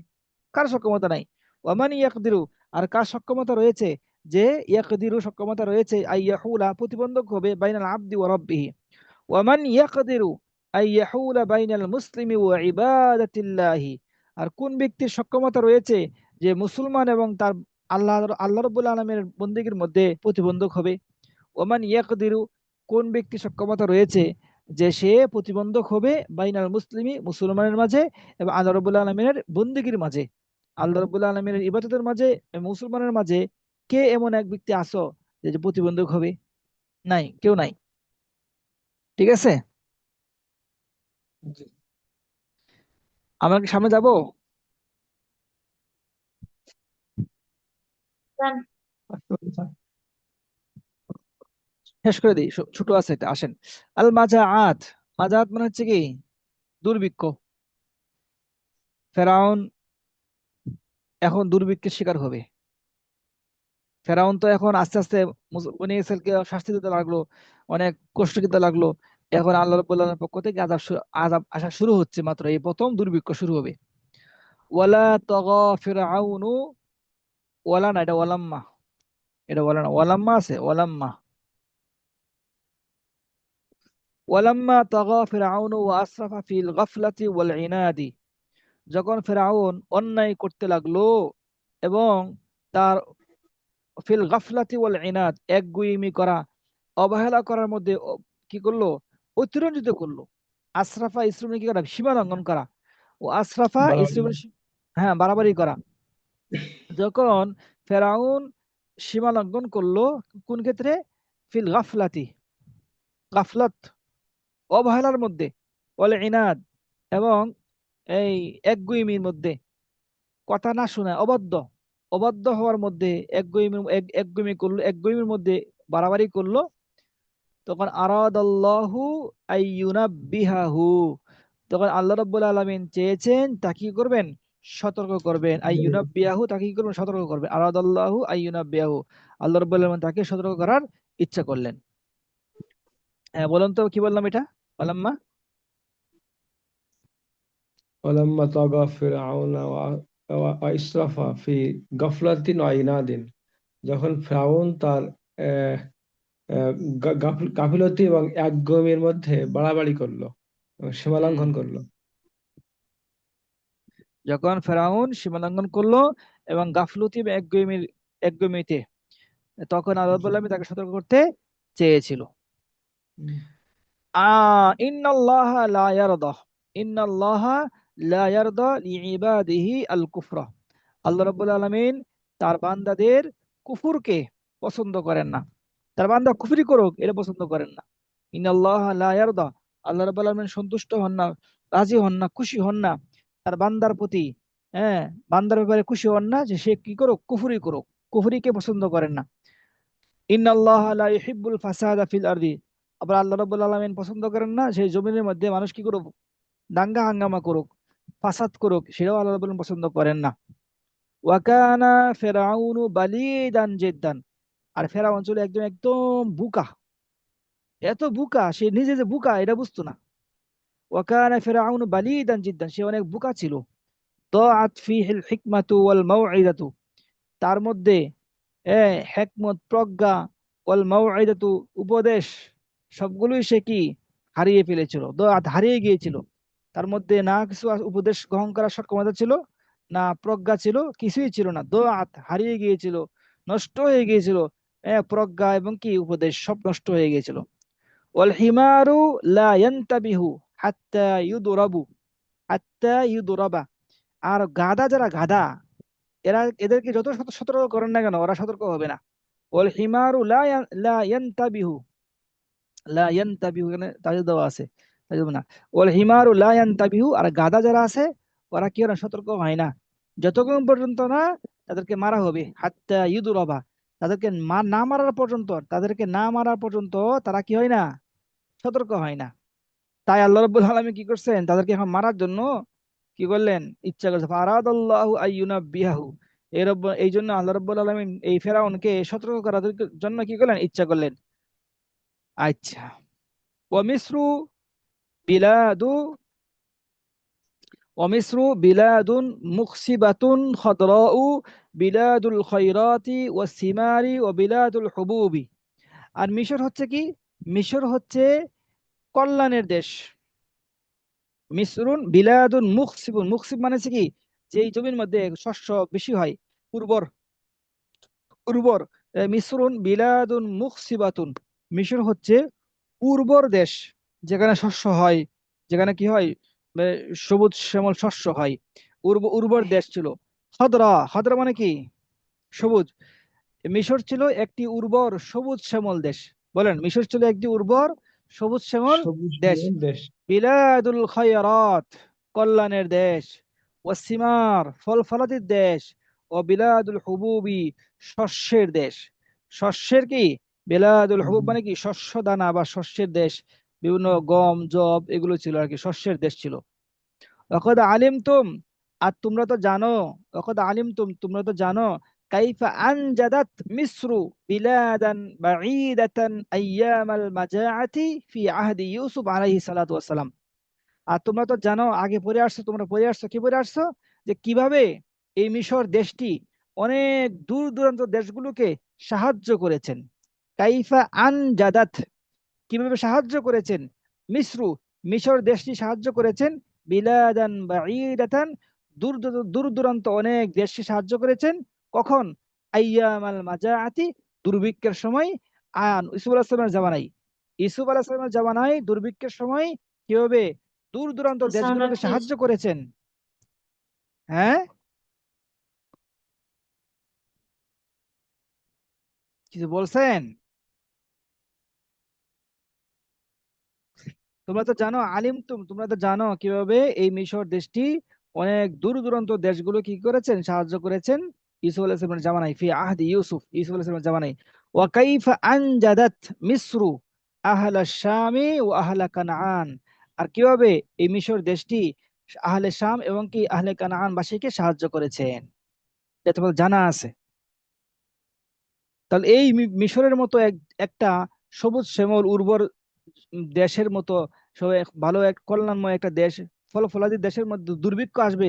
কার সক্ষমতা নাই? ওয়ামান ইয়াকদিরু, আর কার সক্ষমতা রয়েছে? যে ইয়াকদিরু, সক্ষমতা রয়েছে আইয়াহুলা, প্রতিবন্ধক হবে বাইনাল আবদি ওয়া রাব্বিহি। ওয়ামান ইয়াকদিরু আইয়াহুলা বাইনাল মুসলিমি ওয়া ইবাদাতিল্লাহি, আর কোন ব্যক্তির সক্ষমতা রয়েছে যে মুসলমান এবং তার আল্লাহ আল্লাহ রাব্বুল আলামিনের বন্দেগীর মধ্যে প্রতিবন্ধক হবে? ওমান ইয়াকদিরু, কোন ব্যক্তি সক্ষমতা রয়েছে যে সে প্রতিবন্ধক হবে বাইনাল মুসলিমি, মুসলমানের মাঝে, এবং আল্লাহ রাব্বুল আলামিনের বন্দেগীর মাঝে, আল্লাহ রাব্বুল আলামিনের ইবাদতের মাঝে, মুসলমানের মাঝে। কে এমন এক ব্যক্তি আসো যে যে প্রতিবন্ধক হবে? নাই, কেউ নাই। ঠিক আছে, জি। আমরা কি সামনে যাব? كان শেষ করে দিই, ছোট আছে এটা, আসেন। আল মাজাআত, মাজাআত মানে হচ্ছে কি? দুর্ভিক্ষ। ফেরাউন এখন দুর্ভিক্ষের শিকার হবে। ফেরাউন তো এখন আস্তে আস্তে বনি ইসরাইলকে শাস্তি দিতে লাগলো, অনেক কষ্ট দিতে লাগলো। এখন আল্লাহ রাব্বুল আলামিনের পক্ষ থেকে আযাব আসা শুরু হচ্ছে, মাত্র এই প্রথম দুর্ভিক্ষ শুরু হবে। ওয়ালা তাগা ফিরআউনু, ওয়ালা না, এটা ওয়ালাম্মা, এটা ওয়ালা না, ওয়ালাম্মা আছে, ওয়ালাম্মা। ওয়ালাম্মা তাগা ফিরআউনু ওয়া আসরাফা ফিল গাফলাতি ওয়াল ইনাদি, যখন ফেরাউন অন্যায় করতে লাগলো এবং তার ফিল গাফলাতি ওয়াল ইনাদ, একগুঁয়েমি করা, অবহেলা করার মধ্যে কি করলো? অতিরঞ্জিত করলো। আশরাফা ইসলাম কি করা? সীমা লঙ্ঘন করা। ও আশরাফা ইসলাম, বাড়াবাড়ি। হ্যাঁ, বাড়াবাড়ি করা। যখন ফেরাউন সীমা লঙ্ঘন করলো, কোন ক্ষেত্রে? ফিল গাফলাতি, গাফলাত, অবহেলার মধ্যে, ওয়াল ইনাদ, এবং এই একগুঁয়েমির মধ্যে, কথা না শোনা, অবাধ্য, অবাধ্য হওয়ার মধ্যে, একগুঁয়েমি করলো, একগুঁয়েমির মধ্যে বাড়াবাড়ি করলো। তখন আরাদাল্লাহু আইয়ুনাব্বিহাহু, তখন আল্লাহ রাব্বুল আলামিন চেয়েছেন তাকে কি করবেন? সতর্ক করবেন। আইয়ুনাব্বিহাহু, তাকে কি করবেন? সতর্ক করবেন। আরাদাল্লাহু আইয়ুনাব্বিহাহু, আল্লাহ রাব্বুল আলামিন তাকে সতর্ক করার ইচ্ছা করলেন। হ্যাঁ, বলুন তো কি বললাম এটা? বলাম্মা। ولما طغى فرعون وإسرف في غفلة وعناد, যখন ফেরাউন তার আহ, গাফিলতি এবং একগুঁয়েমির মধ্যে বাড়াবাড়ি করলো এবং সীমা হুম, লঙ্ঘন করলো। যখন ফেরাউন সীমালঙ্ঘন করলো এবং গাফলতি বা একগুঁয়েমিতে, তখন আল্লাহ রাব্বুল আলামিন তাকে সতর্ক করতে চেয়েছিল। হুম। ইন্নাল্লাহা লা ইয়ারদা, ইন্নাল্লাহা লা ইয়ারদা লিইবাদিহি আল কুফরা, আল্লাহ রাব্বুল আলামিন তার বান্দাদের কুফুরকে পছন্দ করেন না। তার বান্দা কুফরি করুক, এটা পছন্দ করেন না। ইন্নাল্লাহা লা ইয়ারদা, আল্লাহ রাব্বুল আলামিন সন্তুষ্ট হন না, রাজি হন না, খুশি হন না তার বান্দার প্রতি। হ্যাঁ, বান্দার ব্যাপারে খুশি হন না যে সে কি করুক? কুফরি করুক, কুফরিকে পছন্দ করেন না। ইন্নাল্লাহা লা ইউহিব্বুল ফাসাদা ফিল আরদি, আবার আল্লাহ রাব্বুল আলামিন পছন্দ করেন না সেই জমিনের মধ্যে মানুষ কি করুক? দাঙ্গা হাঙ্গামা করুক, ফাসাদ করুক, সেটাও আল্লাহ রাব্বুল আলামিন পছন্দ করেন না। ওয়া কানা ফিরআউনু বালিদান জিদ্দান, আর ফেরাউন ছিল একদম একদম বুকা, এত বুকা, সে নিজে যে বুকা এটা বুঝতো না। ওয়া কানা ফিরআউনু বালিদান জিদ্দান, সে অনেক বুকা ছিল। দাআত ফীহিল হিকমাতু ওয়াল মাউইযাতু, তার মধ্যে হেকমত, প্রজ্ঞা, ওয়াল মাউইযাতু, উপদেশ, সবগুলোই সে কি হারিয়ে ফেলেছিল, দাআত হারিয়ে গিয়েছিল। তার মধ্যে না কিছু উপদেশ গ্রহণ করার সক্ষমতা ছিল, না প্রজ্ঞা ছিল, কিছুই ছিল না। দাআত হারিয়ে গিয়েছিল, নষ্ট হয়ে গিয়েছিল। প্রজ্ঞা এবং কি উপদেশ সব নষ্ট হয়ে গিয়েছিল। ওয়াল হিমারু লা ইয়ান্তাবিহু হাত্তা ইউদরাবু, হাত্তা ইউদরাবা, আর গাধা, যারা গাধা, এদেরকে যত সতর্ক করেন না কেন ওরা সতর্ক হবে না। ওয়াল হিমারু লা ইয়ান্তাবিহু, লা ইয়ান্তাবিহু এখানে তাজুদ দেওয়া আছে, তাজুদ না। ওয়াল হিমারু লা ইয়ান্তাবিহু, আর গাধা যারা আছে ওরা কি হয় না, সতর্ক হয় না। যতক্ষণ পর্যন্ত না তাদেরকে মারা হবে, হাত্তা ইউদরাবা, তাদেরকে না মারার পর্যন্ত, তাদেরকে না মারার পর্যন্ত তারা কি হয় না, সতর্ক হয় না। তাই আল্লাহ রাব্বুল আলামিন কি করছেন, তাদেরকে এখন মারার জন্য কি করলেন, ইচ্ছা করছে, ফারাদাল্লাহু আইয়ুনাব্বিহাহু, এই জন্য আল্লাহ রাব্বুল আলামিন এই ফেরাউনকে সতর্ক করার জন্য কি করলেন, ইচ্ছা করলেন। আচ্ছা, ওয়া মিসরু বিলাদু, ওয়া মিসরু বিলাদুন মুখসিবাতুন খাদরাউ, বিলাদুল খায়রাতি ওয়াস সিমারি ওয়া বিলাদুল হুবুবি। আর মিশর হচ্ছে কি, মিশর হচ্ছে কল্যাণের দেশ। মিসরুন বিলাদুন মুখসিবুন, মুখসিব মানে হচ্ছে কি, যে এই জমির মধ্যে শস্য বেশি হয়, উর্বর, উর্বর। মিসরুন বিলাদুন মুখসিবাতুন, মিশর হচ্ছে উর্বর দেশ, যেখানে শস্য হয়, যেখানে কি হয়, এ, সবুজ শ্যামল শস্য হয়, উর্বর দেশ ছিল। খদরা, খদরা মানে কি, সবুজ। মিশর ছিল একটি উর্বর সবুজ শ্যামল দেশ। বলেন, মিশর ছিল একটি উর্বর সবুজ শ্যামল সবুজ দেশ। শ্যামল দেশ। বিলাদুল খায়রাত, কল্যাণের দেশ। ওয়াসিমার, ফল ফলাদির দেশ। ও বিলাদুল হুবুবি, শস্যের দেশ। শস্যের কি, বিলাদুল হুবুব মানে কি, শস্য দানা বা শস্যের দেশ। বিভিন্ন গম, জব এগুলো ছিল আর কি, শস্যের দেশ ছিল। ওয়াকাদ আলিমতুম, আর তোমরা তো জানো, ওয়াকাদ আলিমতুম, তোমরা তো জানো, কাইফা আনজাদাত মিসরু বিলাদান বাঈদাতান আইয়ামাল মাজাআতি ফি আহদি ইউসুফ আলাইহিস সালাতু ওয়াস সালাম। আর তোমরা তো জানো, আগে পড়ে আসছো, তোমরা পড়ে আসছো, কি পড়ে আসছো, যে কিভাবে এই মিশর দেশটি অনেক দূর দূরান্ত দেশগুলোকে সাহায্য করেছেন। কাইফা আনজাদাত, কিভাবে সাহায্য করেছেন, মিসরু, মিশর দেশটি সাহায্য করেছেন, বিলাদান বাঈদাতান, দূর দূর দূরান্ত অনেক দেশকে সাহায্য করেছেন। কখন, আইয়ামাল মাজাআতি, দুর্ভিক্ষের সময়। ইউসুফ আলাইহিস সালামের জামানায়, ইউসুফ আলাইহিস সালামের জামানায় দুর্ভিক্ষের সময় কিভাবে দূর দূরান্ত Sound দেশগুলোকে please. সাহায্য করেছেন। হ্যাঁ, কিছু বলছেন? তোমরা তো জানো, তোমরা তো জানো কিভাবে এই মিশর দেশটি অনেক দূর দূরান্ত দেশগুলো কি করেছেন, সাহায্য করেছেন ইউসুফ আলাইহিস সালামের জামানায়, ফি আহদি ইউসুফ, ইউসুফ আলাইহিস সালামের জামানায়। ওয়া কাইফা আনজাদাত মিসরু আহলা শামি ওয়া আহলা কানাআন, আর কিভাবে এই মিশর দেশটি আহলে শাম এবং কি আহলে কানাআন বাসীকে সাহায্য করেছেন, এটা তোমাদের জানা আছে। তাহলে এই মিশরের মতো একটা সবুজ শ্যামল উর্বর দেশের মতো, ভালো এক কল্যাণময় একটা দেশ, ফল ফলাদি দেশের মধ্যে দুর্ভিক্ষ আসবে,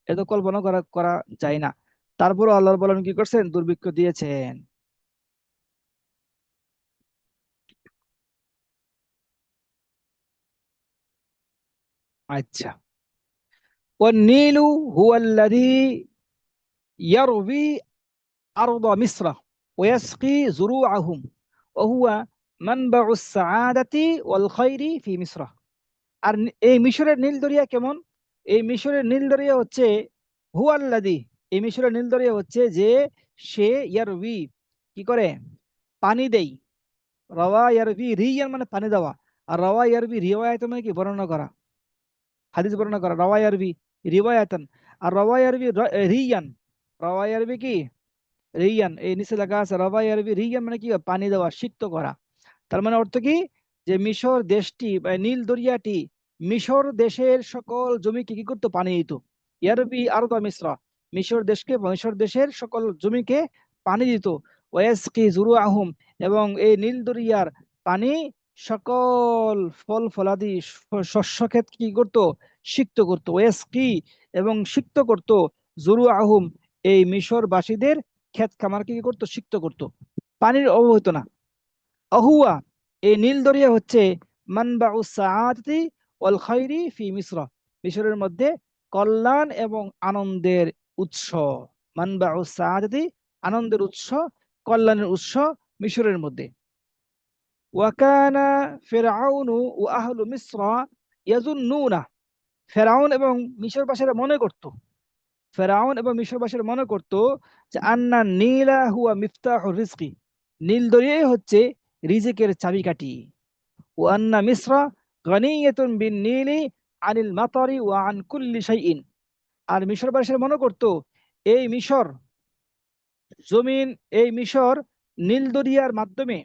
এত কল্পনা করা করা যায় না। তারপরে আল্লাহ বলেন কি করছেন, দুর্ভিক্ষ দিয়েছেন। আচ্ছা, والنيل هو الذي يروي أرض مصر ويسقي زروعهم وهو منبع السعادة والخير في مصر। আর এই মিশরের নীল দরিয়া কেমন, এই মিশরের নীল দরিয়া হচ্ছে হুয়াল্লাদি, এই মিশরের নীল দরিয়া হচ্ছে যে, সে ইয়ারবি, কি করে, পানি দেই। রওয়া ইয়ারবি, রিয়ান মানে পানি দেওয়া। আর রওয়া ইয়ারবি রিওয়ায়াত মানে কি, বর্ণনা করা, হাদিস বর্ণনা করা, রওয়া ইয়ারবি রিওয়ায়াতান। আর রওয়া ইয়ারবি রিয়ান, রওয়া ইয়ারবি কি, রিয়ান, এই নিচে লেখা আছে রওয়া ইয়ারবি রিয়ান মানে কি, পানি দেওয়া, সিক্ত করা। তার মানে অর্থ কি, যে মিশর দেশটি বা নীল দরিয়াটি মিশর দেশের সকল জমিকে কি করতো, পানি দিত। ইয়ারবি আরদা মিসরা, মিশর দেশকে, মিশর দেশের সকল জমিকে পানি দিত। ওয়াসকি জুরুআহুম, এবং এই নীল দরিয়ার পানি সকল ফল ফলাদি শস্য ক্ষেত কি করতো, সিক্ত করতো। ওয়াসকি, এবং সিক্ত করত জুরু আহুম, এই মিশরবাসীদের ক্ষেত খামারকে কি করতো, সিক্ত করত, পানির অভাব হতো না। আহুয়া, এই নীল দরিয়া হচ্ছে মানবাউ সাআতি ওয়াল খাইরি ফি মিসর, মিশরের মধ্যে কল্যাণ এবং আনন্দের উৎস। মানবাউ সাআতি, আনন্দের উৎস, কল্যাণের উৎস মিশরের মধ্যে। ওয়াকানা ফিরআউনু ওয়া আহলু মিসর ইয়াজুন্নুনা, ফেরাউন এবং মিশরবাসীরা মনে করত, ফেরাউন এবং মিশরবাসীরা মনে করত যে আন্না নীলা হুয়া মিফতাহুর রিজকি, নীল দরিয়াই হচ্ছে রিজিকের চাবিকাঠি। ও আন্না মিসরা গনিয়াতুন বিন নীলি আনিল মাতারি ওয়া আন কুল্লি শাইইন, আর মিশরবাসীরা মনে করত এই মিশর জমিন, এই মিশর নীল দরিয়ার মাধ্যমে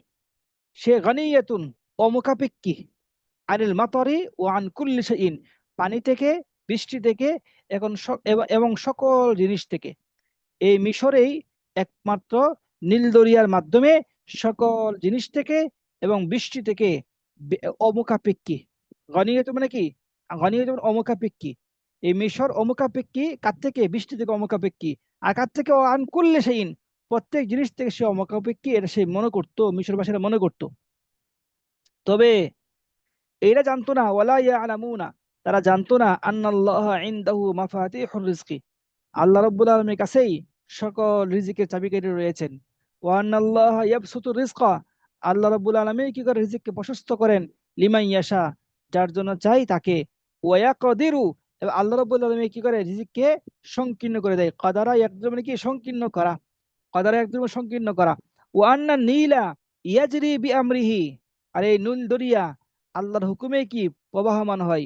সে গনিয়াতুন, অমুখাপেক্ষী, আনিল মাতারি ও আন কুল্লি শাইইন, পানি থেকে, বৃষ্টি থেকে, এখন এবং সকল জিনিস থেকে। এই মিশরেই একমাত্র নীল দরিয়ার মাধ্যমে সকল জিনিস থেকে এবং বৃষ্টি থেকে অমুখাপেক্ষী। গনিয়ত মানে কি, গনিয়ত মানে অমুখাপেক্ষী। এই মিশর অমুখাপেক্ষী কার থেকে, বৃষ্টি থেকে অমুখাপেক্ষী। আর কার থেকে, আন কুল্লি শাইইন, প্রত্যেক জিনিস থেকে সে অমুখাপেক্ষী, এটা সে মনে করতো, মিশরবাসীরা মনে করতো। তবে এরা জানতো না, ওয়ালা ইয়ালামুনা, তারা জানতো না, আন্নাল্লাহ ইনদাহু মাফাতিহুর রিজকি, আল্লাহ রাব্বুল আলামিনের কাছেই সকল রিজিকের চাবিকাঠি রয়েছেন। ওয়া আন্নাল্লাহ ইয়াবসুতু রিজকা, আল্লাহ রাব্বুল আলামিন কি করে রিজিককে প্রশস্ত করেন, লিমান ইয়াশা, যার জন্য চাই তাকে। ওয়া ইয়াকদিরু, এবং আল্লাহ রাব্বুল আলামিন কি করে রিজিককে সংকীর্ণ করে দেয়। কাদারা একদম মানে কি, সংকীর্ণ করা, কাদারা একদম সংকীর্ণ করা। ওয়া আন্না নীলা ইয়াজরি বিআমরিহি, আর এই নীল দরিয়া আল্লাহর হুকুমে কি প্রবাহমান হয়।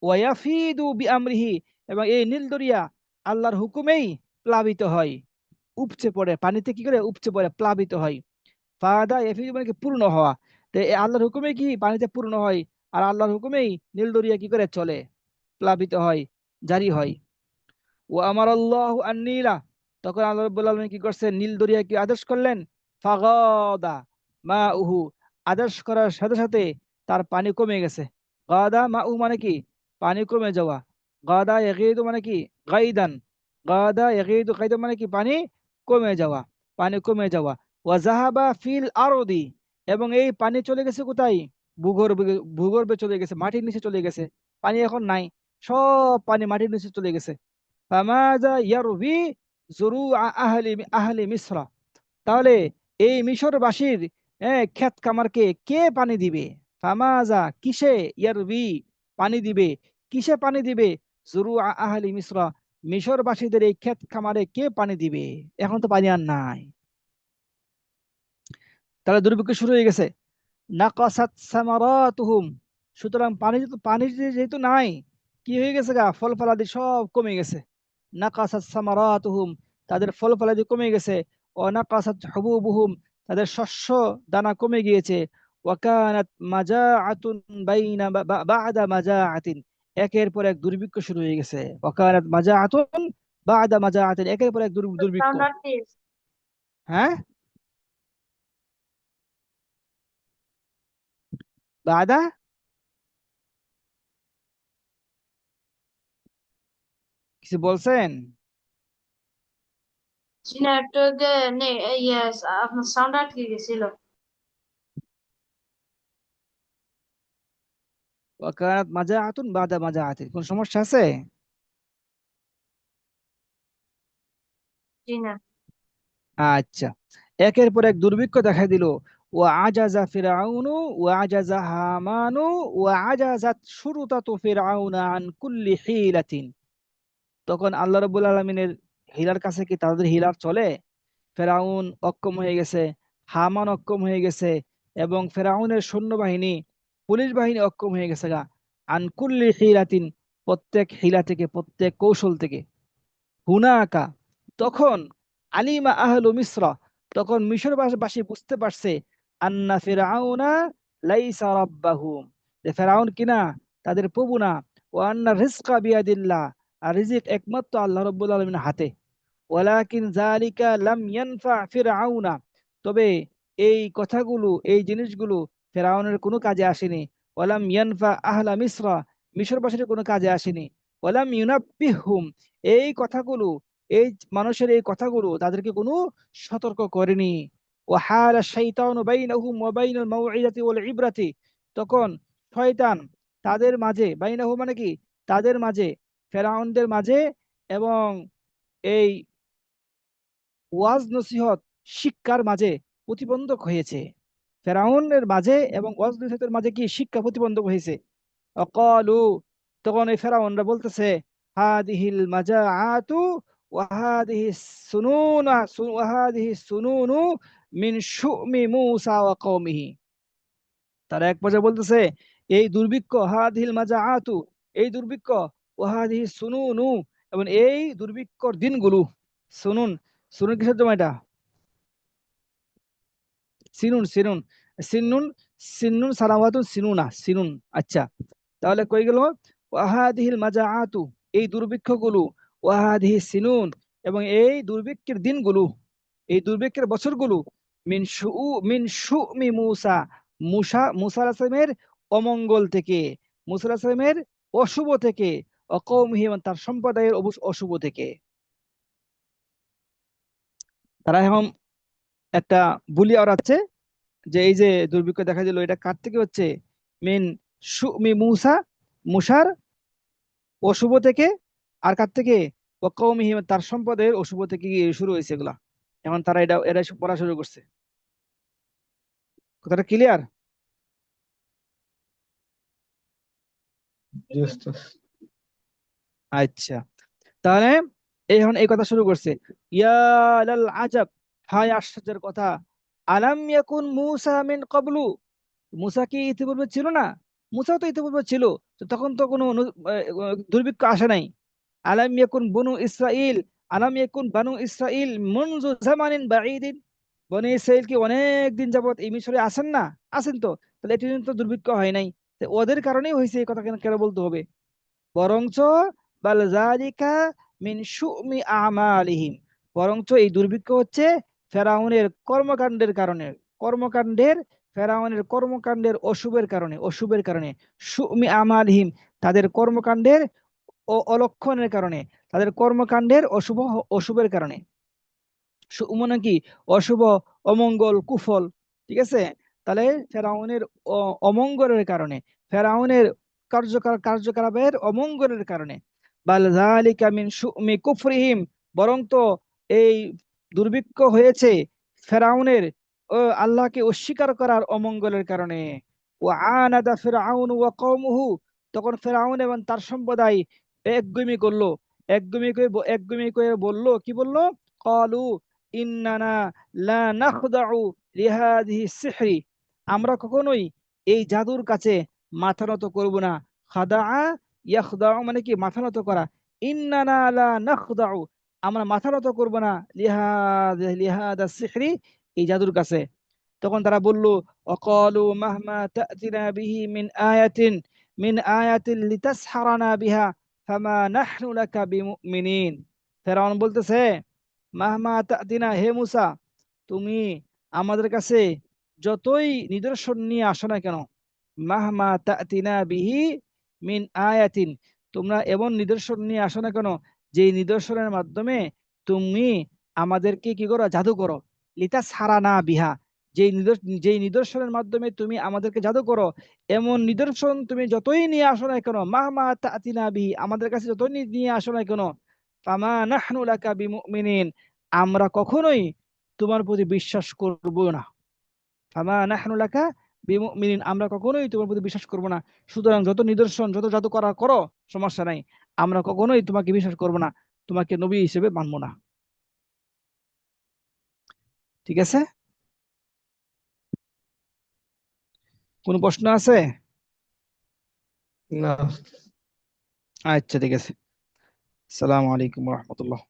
ওয়াফিদু বিআমরিহি, এবং এই নীল দরিয়া আল্লাহর হুকুমেই প্লাবিত হয়, উপচে পড়ে, পানিতে কি করে উপচে পড়ে, প্লাবিত হয়। ফাদা ইয়াফিদু মানে কি, পূর্ণ হওয়া। তো এই আল্লাহর হুকুমে কি পানিতে পূর্ণ হয়, আর আল্লাহর হুকুমেই নীল দরিয়া কি করে চলে, প্লাবিত হয়, জারি হয়। ও আমার আল্লাহ আন্নীলা, তখন আল্লাহ রাব্বুল আলামিন কি করছেন, নীল দরিয়া কি আদেশ করলেন, ফাগাদা মা উহু, আদেশ করার সাথে সাথে তার পানি কমে গেছে। গাদা মা উহু মানে কি, পানি কমে যাওয়া। গাদা ইয়াগিদু মানে কি, গাইদান, গাদা ইয়াগিদু গাইদান মানে কি, পানি কমে যাওয়া, পানি কমে যাওয়া। ওয়া জাহাবা ফিল আরদি, এবং এই পানি চলে গেছে কোথায়, ভূগর্ভে, ভূগর্ভে চলে গেছে, মাটির নিচে চলে গেছে, পানি এখন নাই, সব পানি মাটির নিচে চলে গেছে। ফামাযা ইয়ারবি জুরুআ আহলি আহলি মিসরা, তাহলে এই মিশরবাসীর ক্ষেত খামারকে কে পানি দিবে। ফামাযা, কিসে, ইয়ারবি, পানি দিবে, কিসে পানি দিবে, জুরুআ আহলি মিসরা, মিশরবাসীদের এই ক্ষেত খামারে কে পানি দিবে, এখন তো পানি আর নাই। তাহলে দুর্ভিক্ষ শুরু হয়ে গেছে। নাকাসাত সামারাতুহুম, সুতরাং পানি যেহেতু নাই, কি হয়ে গেছে গা, ফল ফলাদি সব কমে গেছে। নাকাসাত সামারাতুহুম, তাদের ফল ফলাদি কমে গেছে। ও নাকাসাত হুবুবুহুম, তাদের শস্য দানা কমে গিয়েছে। ওয়াকানাত মাজাআতুন বাইনা বা'দা মাজাআতিন, একের পর এক দুর্ভিক্ষ শুরু হয়ে গেছে। ওয়াকানাত মাজাআতুন বা'দা মাজাআতিন, একের পর এক দুর্ভিক্ষ। Sound artist. হ্যাঁ, বাদা, কিছু বলছেন? Network yes, আপনার সাউন্ড আটকে গেছিল। ওয়াকানাত মাজাআতুন বাদা মাজাআতিন, কোন সমস্যা আছে? জি না। আচ্ছা, একের পর এক দুর্ভিক্ষ দেখা দিল। ও আজাজা ফিরআউনু ও আজাজা হামানু ও আজাজাত শুরুতাতু ফিরআউনা আন কুল্লি হিলাতিন, তখন আল্লাহ রাব্বুল আলামিনের হিলার কাছে কি তাদের হিলার চলে? ফেরাউন অক্ষম হয়ে গেছে, হামান অক্ষম হয়ে গেছে, এবং ফেরাউনের সৈন্যবাহিনী, পুলিশ বাহিনী অক্ষম হয়ে গেছে গা, আন কুল্লি হিলাতিন, প্রত্যেক হিলা থেকে, প্রত্যেক কৌশল থেকে। হুনাকা, তখন, আলিমা আহলু মিসরা, তখন মিশরবাসী বুঝতে পারছে, আন্না ফিরআউনা লাইসা রাব্বাহুম, যে ফেরাউন কিনা তাদের প্রভু না। ও আন্না রিজকা বিয়াদিল্লাহ, আর রিজিক একমাত্র আল্লাহ রাব্বুল আলামিনের হাতে। ওয়ালাকিন যালিকা লাম ইয়ানফা ফিরআউনা, তবে এই কথাগুলো, এই জিনিসগুলো ফেরাউনের কোনো কাজে আসেনি। ওয়ালাম ইয়ানফা আহলা মিসরা, মিশরবাসীর কোনো কাজে আসেনি। ওয়ালাম ইউনাব্বিহুম, এই কথাগুলো, এই মানুষের এই কথাগুলো তাদেরকে কোনো সতর্ক করেনি। ওয়াহালা শাইতানু বাইনাহুম ওয়া বাইনাল মাউইযাতি ওয়াল ইবরাতি, তখন শয়তান তাদের মাঝে, বাইনাহু মানে কি, তাদের মাঝে, ফেরাউনদের মাঝে এবং এই ওয়াজ নসিহত শিক্ষার মাঝে প্রতিবন্ধক হয়েছে। ফেরাউনের মাঝে এবং ওয়াজ নসিহতের মাঝে কি শিক্ষা প্রতিবন্ধক হয়েছে। অকালু, তখন এই ফেরাউনরা বলতেছে, হাদিহিল মাজাআতু ওয়াহাদিহি সুনুনা ওয়াহাদিহি সুনুনু মিন শুমি মূসা ওয়া কওমিহি। তারা এক পর্যায়ে বলতেছে, এই দুর্ভিক্ষ, হাদিহিল মাজাআতু, এই দুর্ভিক্ষ, ওয়াহাদিহি সুনুনু, এবং এই দুর্ভিক্ষর দিনগুলো, সুনুন, সুনুন কিসের জন্য এটা, সিনুন, সিনুন, সিনুন, সিনুন সালাওয়াতুন সিনুনা, সিনুন। আচ্ছা, তাহলে কই গেল, ওয়াহাদিহিল মাজাআতু, এই দুর্ভিক্ষগুলো, ওয়াহাদিহি সিনুন, এবং এই দুর্ভিক্ষের দিনগুলো, এই দুর্ভিক্ষের বছরগুলো, মিন শুমি মূসা, মূসা আলাইহিস সালামের অমঙ্গল থেকে, মূসা আলাইহিস সালামের অশুভ থেকে, অকৌমিহি, এবং তার সম্প্রদায়ের অশুভ থেকে। তারা এখন একটা বুলি ওড়াচ্ছে যে এই যে দুর্ভিক্ষ দেখা দিল, এটা কার থেকে হচ্ছে, মিন শুমি মূসা, মূসার অশুভ থেকে, আর কার থেকে, ওয়াকাউমিহি, তার সম্পদের অশুভ থেকে শুরু হয়েছে এগুলা। এখন তারা এটা পড়া শুরু করছে। কথাটা ক্লিয়ার? জি ওস্তাদ। আচ্ছা, তাহলে এখন এই কথা শুরু করছে, ইয়া লাল আজাব, হায় আশ্চর্যের কথা, আলাম ইয়াকুন মূসা মিন ক্বাবলু, মূসা কি ইতিপূর্বে ছিল না? মূসাও তো ইতিপূর্বে ছিল, তো তখন তো কোনো দুর্ভিক্ষ আসে নাই। আলাম ইয়াকুন বনু ইসরাইল, আলাম ইয়াকুন বানু ইসরাইল মুনযু জামানিন বাঈদিন, বনি ইসরাইল কি অনেক দিন যাবত এই মিশরে আছেন না? আছেন তো, তাহলে এটি তো দুর্ভিক্ষ হয় নাই, তো ওদের কারণেই হয়েছে, এই কথা কেন কেন বলতে হবে? বরঞ্চ বাল যালিকা মিন শুমি আমালিহিম, বরঞ্চ এই দুর্ভিক্ষ হচ্ছে ফেরাউনের কর্মকাণ্ডের কারণে, কর্মকাণ্ডের, ফেরাউনের কর্মকাণ্ডের অশুভের কারণে, অশুভের কারণে, শুমি আমালিহিম, তাদের কর্মকাণ্ডের অলক্ষণের কারণে, তাদের কর্মকাণ্ডের অশুভের কারণে। মানে কি, অশুভ, অমঙ্গল, কুফল, ঠিক আছে। তাহলে ফেরাউনের অমঙ্গলের কারণে, ফেরাউনের কার্যকলাপের অমঙ্গলের কারণে, বাল যালিকা মিন শুমি কুফরিহিম, বরং তো এই দুর্ভিক্ষ হয়েছে ফেরাউনের আল্লাহকে অস্বীকার করার অমঙ্গলের কারণে। ও আনাদা ফিরআউন ওয়া কওমুহু, তখন ফেরাউন এবং তার সম্প্রদায় একগুমি করলো, একগুমি করে বললো, কি বললো, ক্বালু ইন্নানা লা নাখদাউ লিহাদিহি সিহরি, আমরা কখনোই এই জাদুর কাছে মাথা নত করব না। খাদা, ইয়াখদাউ মানে কি, মাথা নত করা। ইন্নানা লা নাখদাউ, আমরা মাথা নত করব না, লিহাদা সিহরি, এই জাদুর কাছে। তখন তারা বলল, অকালু মাহমা তা'তিনা বিহি মিন আয়াতিন লিতাসহারানা বিহা ফামা নাহনু লাকা বিমুমিনিন। ফেরাউন বলতেছে, মাহমা তা'তিনা, হে মুসা, তুমি আমাদের কাছে যতই নিদর্শন নিয়ে আসো না কেন, মাহমা তা'তিনা বিহি মিন আয়াতিন, তোমরা এমন নিদর্শন নিয়ে আসো না কেন, যে নিদর্শনের মাধ্যমে তুমি আমাদেরকে কি করো, জাদু করো। লিতা সারা না বিহা, যেই নিদর্শনের মাধ্যমে তুমি আমাদেরকে জাদু করো, এমন নিদর্শন তুমি যতই নিয়ে আসো না কেন, মাহমা তা'তিনা বিহি, আমাদের কাছে যতই নিয়ে আসো না কেন, ফামা নাহনু লাকা বিমুমিনিন, আমরা কখনোই তোমার প্রতি বিশ্বাস করব না। ফামা নাহনু লাকা বিমুমিনিন, আমরা কখনোই তোমার প্রতি বিশ্বাস করব না। সুতরাং যত নিদর্শন, যত জাদু করা করো, সমস্যা নাই, আমরা কখনোই তোমাকে বিশ্বাস করব না, তোমাকে নবী হিসেবে মানবো না। ঠিক আছে, কোনো প্রশ্ন আছে? না। আচ্ছা, ঠিক আছে। আসসালামু আলাইকুম রহমতুল্লাহ।